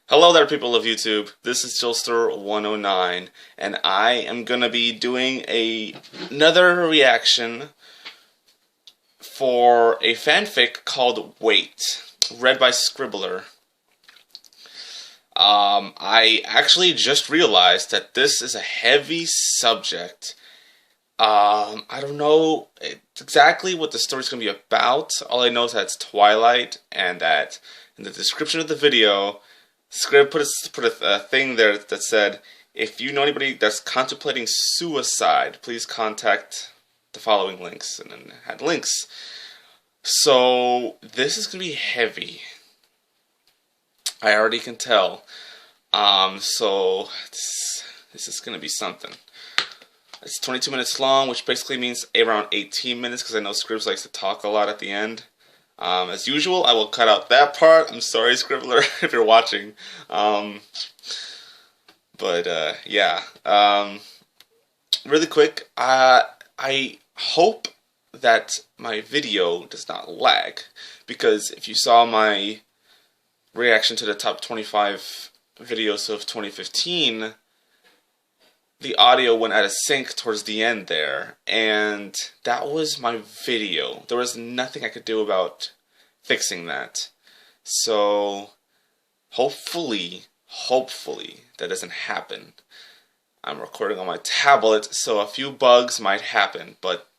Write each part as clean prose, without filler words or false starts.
Hello there, people of YouTube. This is Jolster109, and I am gonna be doing another reaction for a fanfic called Wait, read by Scribbler. I actually just realized that this is a heavy subject. I don't know exactly what the story's gonna be about. All I know is that it's Twilight, and that in the description of the video, Scrib put a thing there that said, if you know anybody that's contemplating suicide, please contact the following links, and then it had links. So this is going to be heavy. I already can tell. So this is going to be something. It's 22 minutes long, which basically means around 18 minutes, because I know Scribs likes to talk a lot at the end. As usual, I will cut out that part. I'm sorry, Scribbler, if you're watching. Yeah. Really quick, I hope that my video does not lag, because if you saw my reaction to the top 25 videos of 2015, the audio went out of sync towards the end there, and that was my video. There was nothing I could do about fixing that. So, hopefully, that doesn't happen. I'm recording on my tablet, so a few bugs might happen, but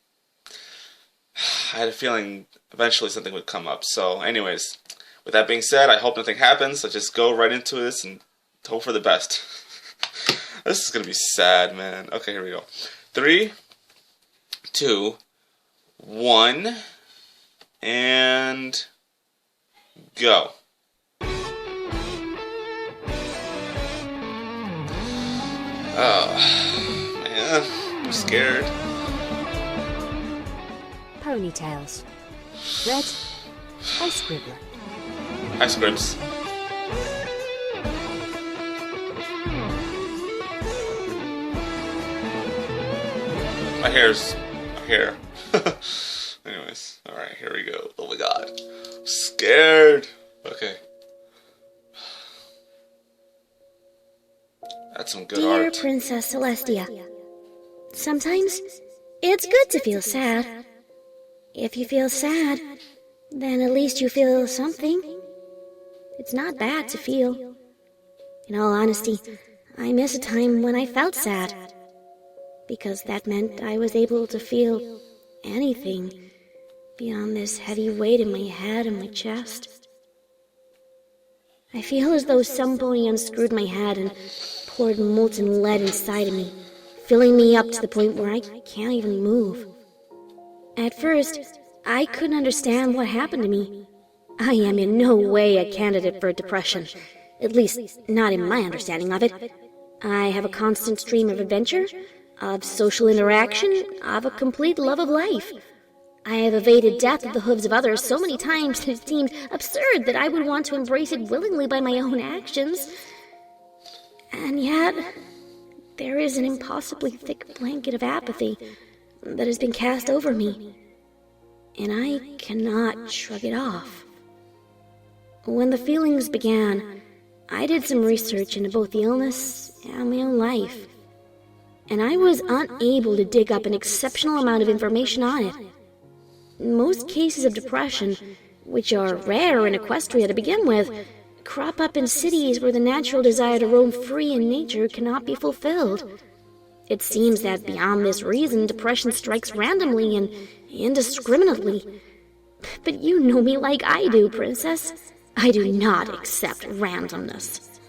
I had a feeling eventually something would come up. So, anyways, with that being said, I hope nothing happens. Let's just go right into this and hope for the best. This is gonna be sad, man. Okay, here we go. 3, 2, 1, and go. Oh, man, I'm scared. Ponytails. Read by Scribbler. Hi, Scribs. My hair. Anyways, alright, here we go. Oh my god. I'm scared. Okay. That's some good art. Dear Princess Celestia, sometimes it's good to feel sad. If you feel sad, then at least you feel something. It's not bad to feel. In all honesty, I miss a time when I felt sad, because that meant I was able to feel anything beyond this heavy weight in my head and my chest. I feel as though some pony unscrewed my head and poured molten lead inside of me, filling me up to the point where I can't even move. At first, I couldn't understand what happened to me. I am in no way a candidate for depression, at least not in my understanding of it. I have a constant stream of adventure, of social interaction, of a complete love of life. I have evaded death at the hooves of others so many times that it seemed absurd that I would want to embrace it willingly by my own actions. And yet, there is an impossibly thick blanket of apathy that has been cast over me, and I cannot shrug it off. When the feelings began, I did some research into both the illness and my own life, and I was unable to dig up an exceptional amount of information on it. Most cases of depression, which are rare in Equestria to begin with, crop up in cities where the natural desire to roam free in nature cannot be fulfilled. It seems that beyond this reason, depression strikes randomly and indiscriminately. But you know me like I do, Princess. I do not accept randomness.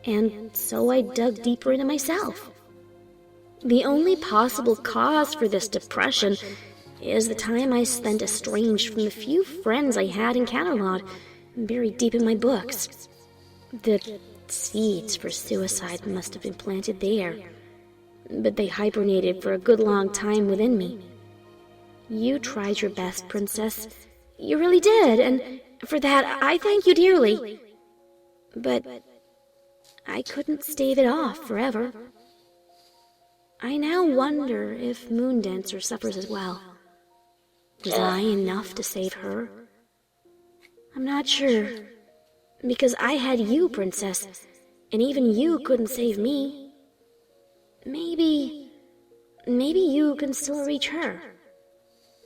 And so I dug deeper into myself. The only possible cause for this depression is the time I spent estranged from the few friends I had in Canterlot, buried deep in my books. The seeds for suicide must have been planted there, but they hibernated for a good long time within me. You tried your best, Princess. You really did, and for that I thank you dearly. But I couldn't stave it off forever. I now wonder if Moondancer suffers as well. Was I enough to save her? I'm not sure. Because I had you, Princess, and even you couldn't save me. Maybe you can still reach her.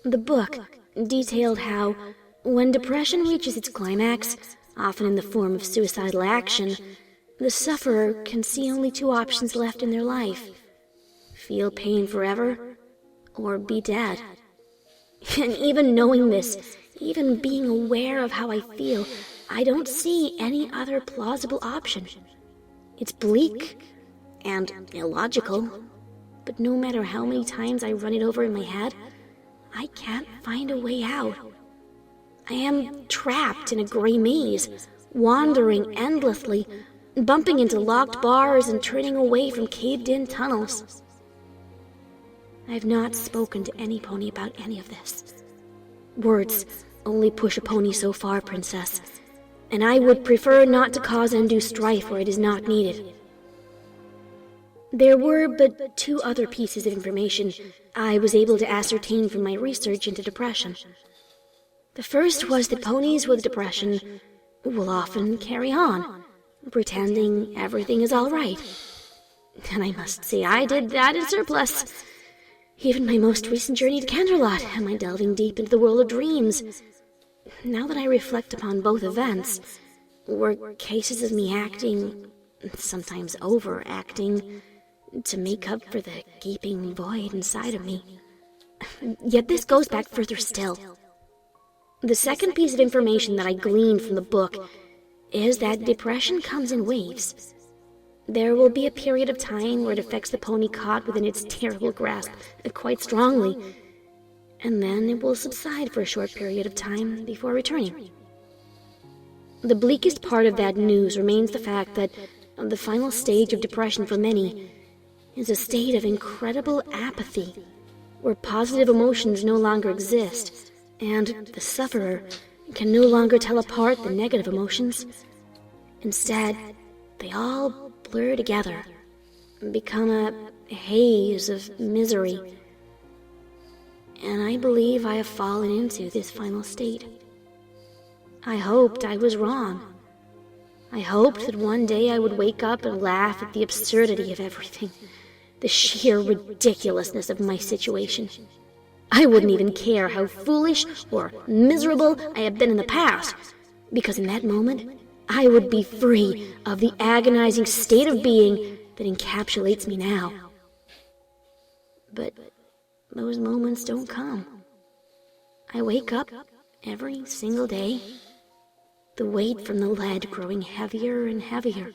The book detailed how, when depression reaches its climax, often in the form of suicidal action, the sufferer can see only two options left in their life: feel pain forever, or be dead. And even knowing this, even being aware of how I feel, I don't see any other plausible option. It's bleak and illogical, but no matter how many times I run it over in my head, I can't find a way out. I am trapped in a gray maze, wandering endlessly, bumping into locked bars and turning away from caved-in tunnels. I have not spoken to any pony about any of this. Words only push a pony so far, Princess, and I would prefer not to cause undue strife where it is not needed. There were but two other pieces of information I was able to ascertain from my research into depression. The first was that ponies with depression will often carry on, pretending everything is all right. And I must say I did that in surplus. Even my most recent journey to Canterlot and my delving deep into the world of dreams. Now that I reflect upon both events, were cases of me acting, sometimes overacting, to make up for the gaping void inside of me. Yet this goes back further still. The second piece of information that I gleaned from the book is that depression comes in waves. There will be a period of time where it affects the pony caught within its terrible grasp quite strongly, and then it will subside for a short period of time before returning. The bleakest part of that news remains the fact that the final stage of depression for many is a state of incredible apathy, where positive emotions no longer exist, and the sufferer can no longer tell apart the negative emotions. Instead, they all blur together and become a haze of misery. And I believe I have fallen into this final state. I hoped I was wrong. I hoped that one day I would wake up and laugh at the absurdity of everything, the sheer ridiculousness of my situation. I wouldn't even care how foolish or miserable I have been in the past, because in that moment, I would be free of the agonizing state of being that encapsulates me now. But those moments don't come. I wake up every single day, the weight from the lead growing heavier and heavier.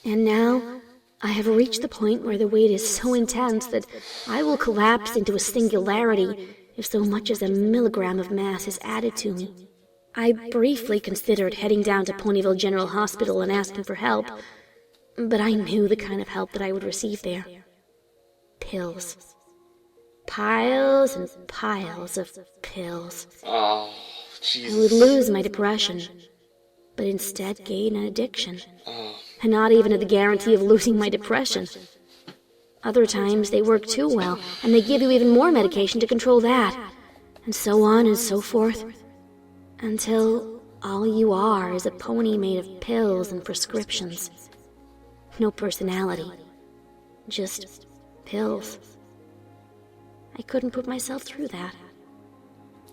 And now, I have reached the point where the weight is so intense that I will collapse into a singularity if so much as a milligram of mass is added to me. I briefly considered heading down to Ponyville General Hospital and asking for help, but I knew the kind of help that I would receive there. Pills. Piles and piles of pills. Oh, Jesus. I would lose my depression, but instead gain an addiction. And not even the guarantee of losing my depression. Other times they work too well, and they give you even more medication to control that, and so on and so forth, until all you are is a pony made of pills and prescriptions. No personality, just pills. I couldn't put myself through that,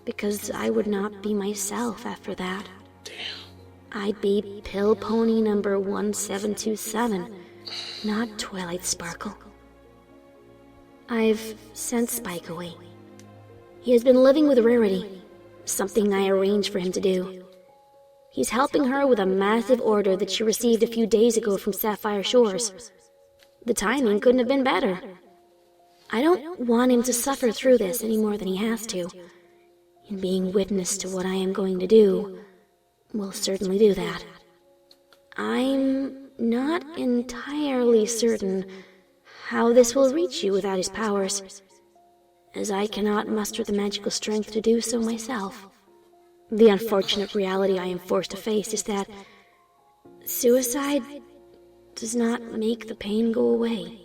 because I would not be myself after that. Damn. I'd be pill pony number 1727, not Twilight Sparkle. I've sent Spike away. He has been living with Rarity, something I arranged for him to do. He's helping her with a massive order that she received a few days ago from Sapphire Shores. The timing couldn't have been better. I don't want him to suffer through this any more than he has to. And being witness to what I am going to do will certainly do that. I'm not entirely certain how this will reach you without his powers, as I cannot muster the magical strength to do so myself. The unfortunate reality I am forced to face is that suicide does not make the pain go away.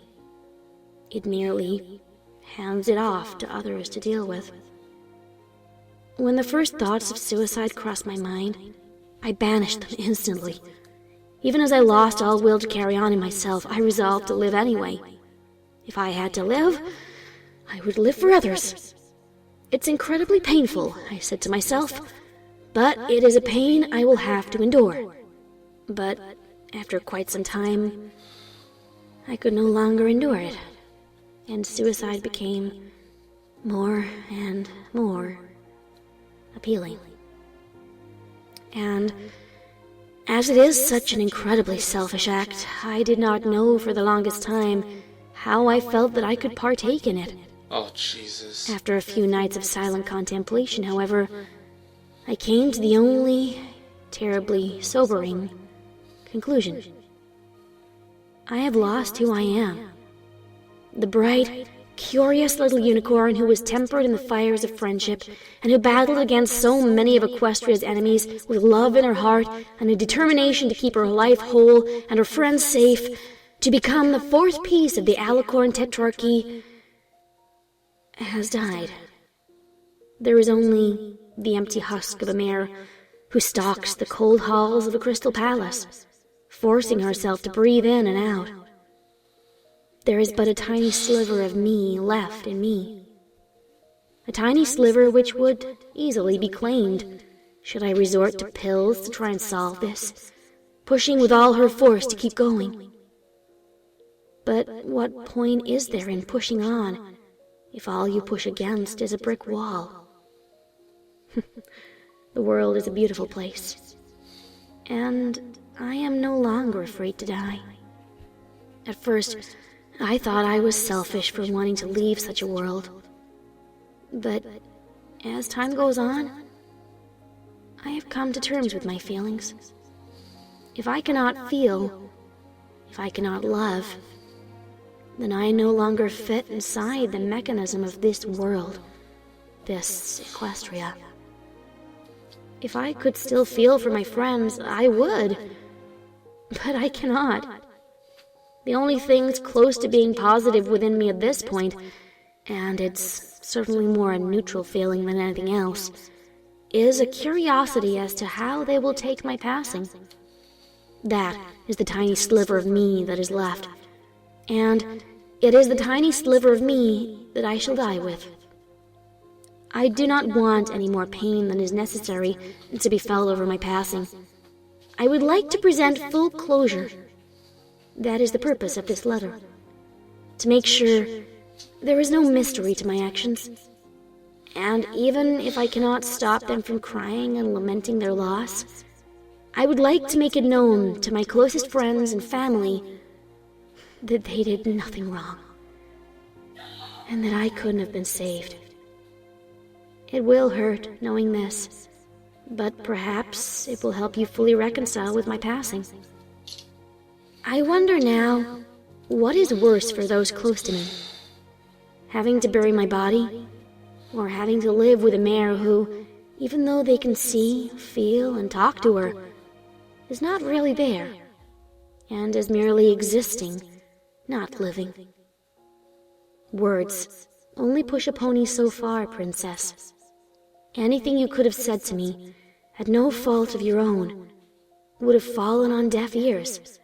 It merely hands it off to others to deal with. When the first thoughts of suicide crossed my mind, I banished them instantly. Even as I lost all will to carry on in myself, I resolved to live anyway. If I had to live, I would live for others. It's incredibly painful, I said to myself, but it is a pain I will have to endure. But after quite some time, I could no longer endure it, and suicide became more and more appealing. And as it is such an incredibly selfish act, I did not know for the longest time how I felt that I could partake in it. Oh, Jesus. After a few nights of silent contemplation, however, I came to the only terribly sobering conclusion. I have lost who I am. The bright, curious little unicorn who was tempered in the fires of friendship and who battled against so many of Equestria's enemies with love in her heart and a determination to keep her life whole and her friends safe, to become the fourth piece of the Alicorn Tetrarchy, has died. There is only the empty husk of a mare who stalks the cold halls of a crystal palace, forcing herself to breathe in and out. There is but a tiny sliver of me left in me. A tiny sliver which would easily be claimed should I resort to pills to try and solve this, pushing with all her force to keep going. But what point is there in pushing on if all you push against is a brick wall? The world is a beautiful place, and I am no longer afraid to die. At first, I thought I was selfish for wanting to leave such a world. But as time goes on, I have come to terms with my feelings. If I cannot feel, if I cannot love, then I no longer fit inside the mechanism of this world, this Equestria. If I could still feel for my friends, I would. But I cannot. The only things close to being positive within me at this point, and it's certainly more a neutral feeling than anything else, is a curiosity as to how they will take my passing. That is the tiny sliver of me that is left, and it is the tiny sliver of me that I shall die with. I do not want any more pain than is necessary to be felt over my passing. I would like to present full closure. That is the purpose of this letter. To make sure there is no mystery to my actions. And even if I cannot stop them from crying and lamenting their loss, I would like to make it known to my closest friends and family that they did nothing wrong, and that I couldn't have been saved. It will hurt knowing this, but perhaps it will help you fully reconcile with my passing. I wonder now, what is worse for those close to me? Having to bury my body, or having to live with a mare who, even though they can see, feel, and talk to her, is not really there, and is merely existing, not living. Words only push a pony so far, Princess. Anything you could have said to me, at no fault of your own, would have fallen on deaf ears,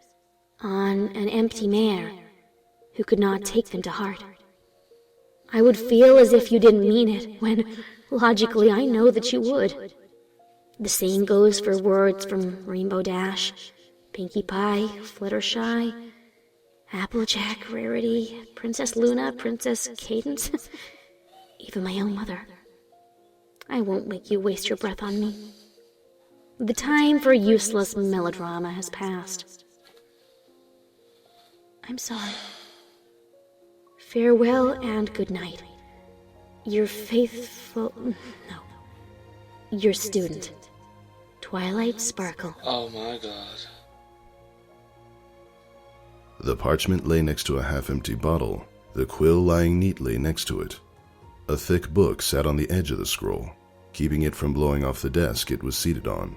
on an empty mare who could not take them to heart. I would feel as if you didn't mean it, when, logically, I know that you would. The same goes for words from Rainbow Dash, Pinkie Pie, Fluttershy, Applejack, Rarity, Princess Luna, Princess Cadence, even my own mother. I won't make you waste your breath on me. The time for useless melodrama has passed. I'm sorry. Farewell and good night. Your faithful... no. Your student, Twilight Sparkle. Oh my god. The parchment lay next to a half-empty bottle, the quill lying neatly next to it. A thick book sat on the edge of the scroll, keeping it from blowing off the desk it was seated on.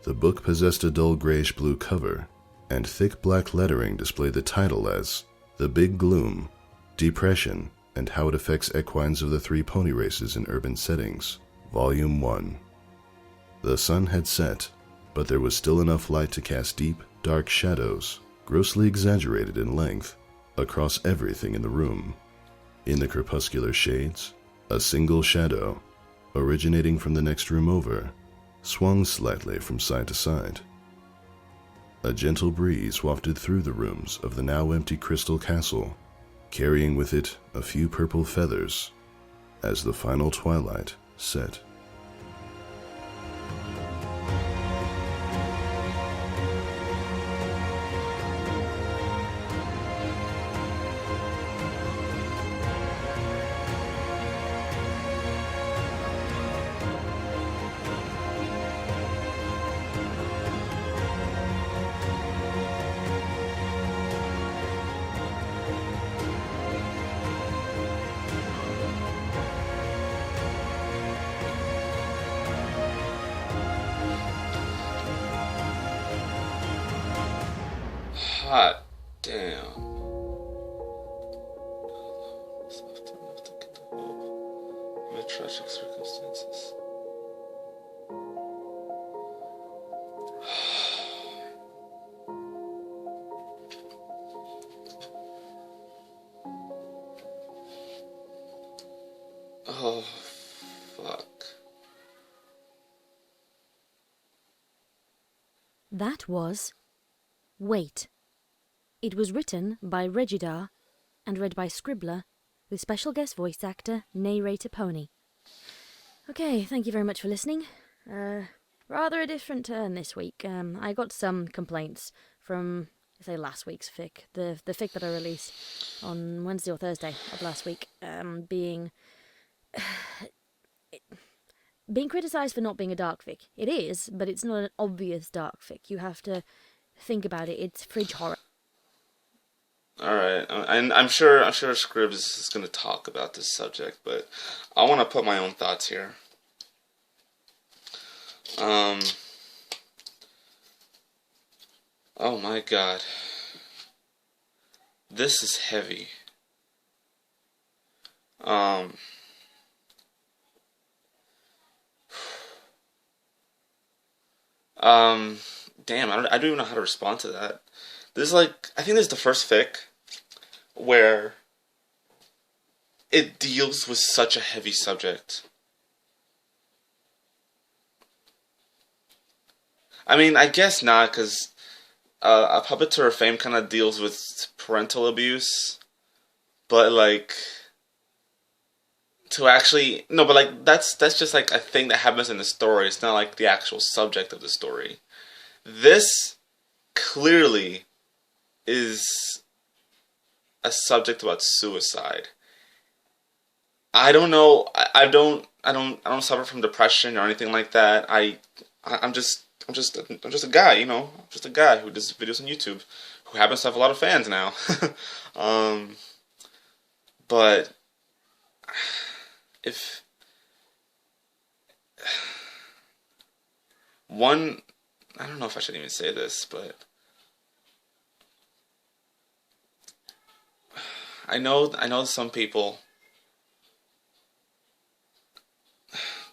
The book possessed a dull grayish-blue cover, and thick black lettering displayed the title as The Big Gloom, Depression, and How It Affects Equines of the Three Pony Races in Urban Settings, Volume 1. The sun had set, but there was still enough light to cast deep, dark shadows, grossly exaggerated in length, across everything in the room. In the crepuscular shades, a single shadow, originating from the next room over, swung slightly from side to side. A gentle breeze wafted through the rooms of the now empty crystal castle, carrying with it a few purple feathers, as the final twilight set. Hot damn. Amid tragic circumstances. Oh, fuck. That was Wait. It was written by Regidar and read by Scribbler, with special guest voice actor Narrator Pony. Okay, thank you very much for listening. Rather a different turn this week. I got some complaints from, say, last week's fic, the fic that I released on Wednesday or Thursday of last week, being criticised for not being a dark fic. It is, but it's not an obvious dark fic. You have to think about it. It's fridge horror. Alright, and I'm sure Scribbs is going to talk about this subject, but I want to put my own thoughts here. Oh my god. This is heavy. Damn, I don't even know how to respond to that. This is like, I think this is the first fic where it deals with such a heavy subject. I mean, I guess not, because A Puppet of Fame kind of deals with parental abuse, but like, to actually, no, but like, that's just like a thing that happens in the story. It's not like the actual subject of the story. This clearly is a subject about suicide. I don't know. I don't suffer from depression or anything like that. I'm just a guy, you know. I'm just a guy who does videos on YouTube, who happens to have a lot of fans now. But if one, I don't know if I should even say this, but I know some people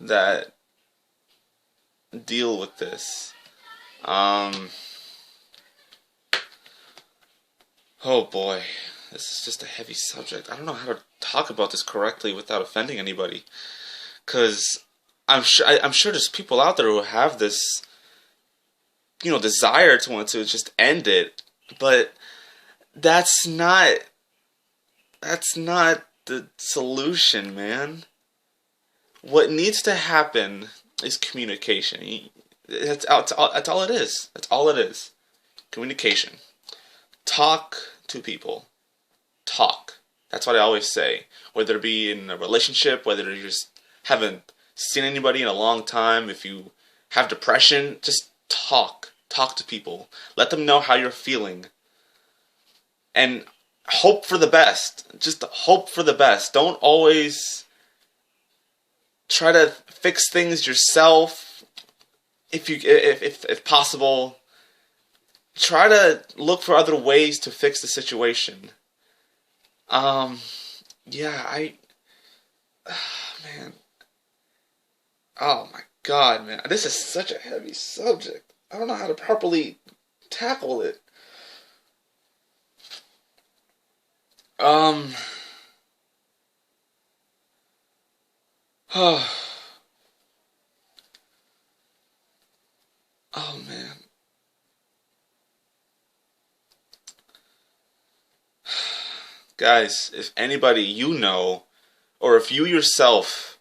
that deal with this. Oh boy, this is just a heavy subject. I don't know how to talk about this correctly without offending anybody, because I'm sure there's people out there who have this, you know, desire to want to just end it, but that's not the solution, man. What needs to happen is communication. That's all it is. That's all it is. Communication. Talk to people. Talk. That's what I always say. Whether it be in a relationship, whether you just haven't seen anybody in a long time, if you have depression, just talk. Talk to people. Let them know how you're feeling. And hope for the best. Just hope for the best. Don't always try to fix things yourself. If possible, try to look for other ways to fix the situation. Man. Oh my god, man. This is such a heavy subject. I don't know how to properly tackle it. Oh, oh man. Guys, if anybody you know, or if you yourself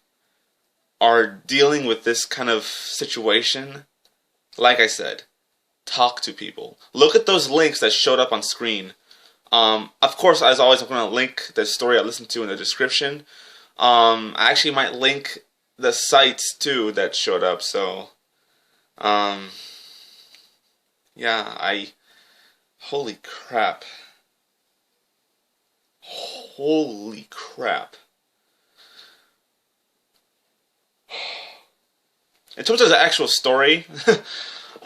are dealing with this kind of situation, like I said, talk to people. Look at those links that showed up on screen. Of course, as always, I'm going to link the story I listened to in the description. I actually might link the sites too that showed up. So, yeah, holy crap. Holy crap. In terms of the actual story,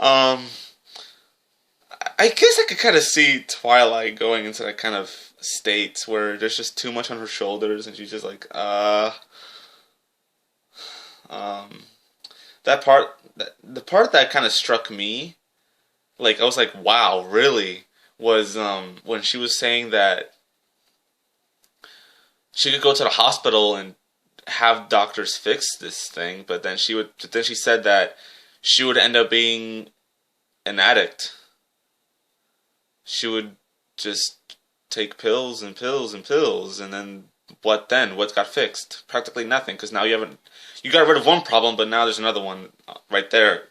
I guess I could kind of see Twilight going into that kind of state where there's just too much on her shoulders and she's just like, that part, the part that kind of struck me, like, I was like, wow, really, was, when she was saying that she could go to the hospital and have doctors fix this thing, but then she said that she would end up being an addict. She would just take pills and pills and pills, and then what then? What got fixed? Practically nothing, because now you got rid of one problem, but now there's another one right there.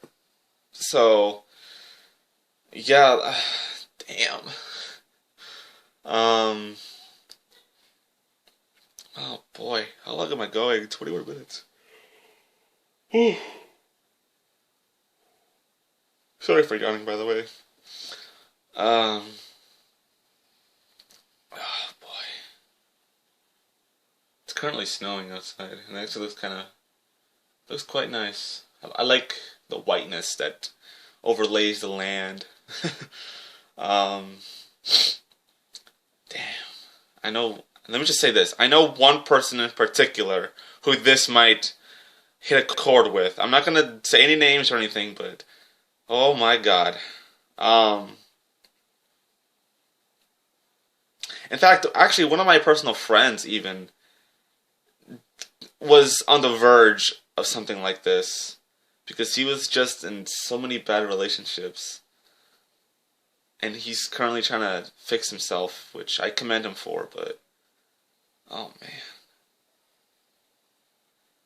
So, yeah, damn. Oh boy, how long am I going? 21 minutes. Sorry for yawning, by the way. Oh boy. It's currently snowing outside, and it actually looks quite nice. I like the whiteness that overlays the land. Damn. I know, let me just say this. I know one person in particular who this might hit a chord with. I'm not going to say any names or anything, but oh my god. In fact, actually, one of my personal friends even was on the verge of something like this because he was just in so many bad relationships. And he's currently trying to fix himself, which I commend him for, but oh man.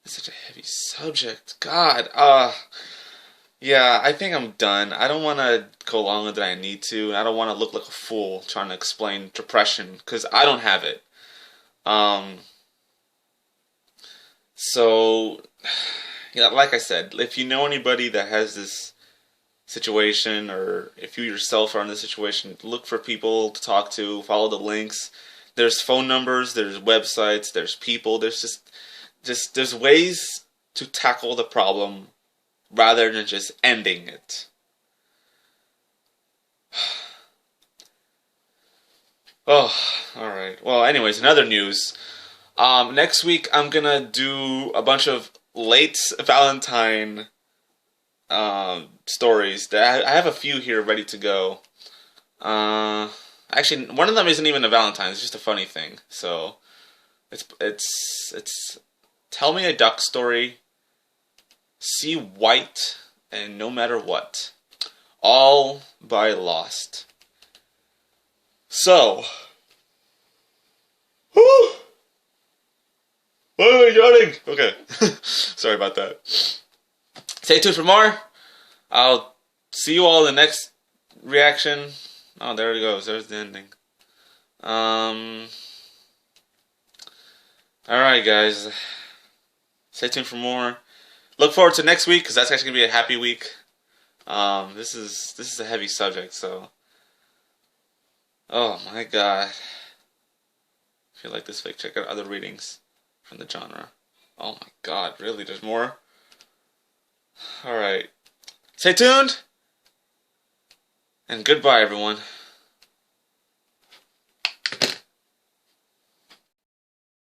It's such a heavy subject. God, yeah, I think I'm done. I don't want to go longer than I need to. I don't want to look like a fool trying to explain depression, because I don't have it. So, yeah, like I said, if you know anybody that has this situation, or if you yourself are in this situation, look for people to talk to, follow the links. There's phone numbers, there's websites, there's people, there's there's ways to tackle the problem rather than just ending it. Oh, alright. Well, anyways, in other news, next week I'm gonna do a bunch of late Valentine stories. I have a few here ready to go. Actually, one of them isn't even a Valentine, it's just a funny thing. So, it's Tell Me a Duck Story, See White, and No Matter What. All by Lost. So, whew, why am I yawning? Okay, sorry about that. Stay tuned for more. I'll see you all in the next reaction. Oh, there it goes. There's the ending. Alright, guys. Stay tuned for more. Look forward to next week, because that's actually going to be a happy week. This is a heavy subject, so. Oh my god. If you like this fic, check out other readings from the genre. Oh my god, really? There's more? Alright. Stay tuned! And goodbye, everyone.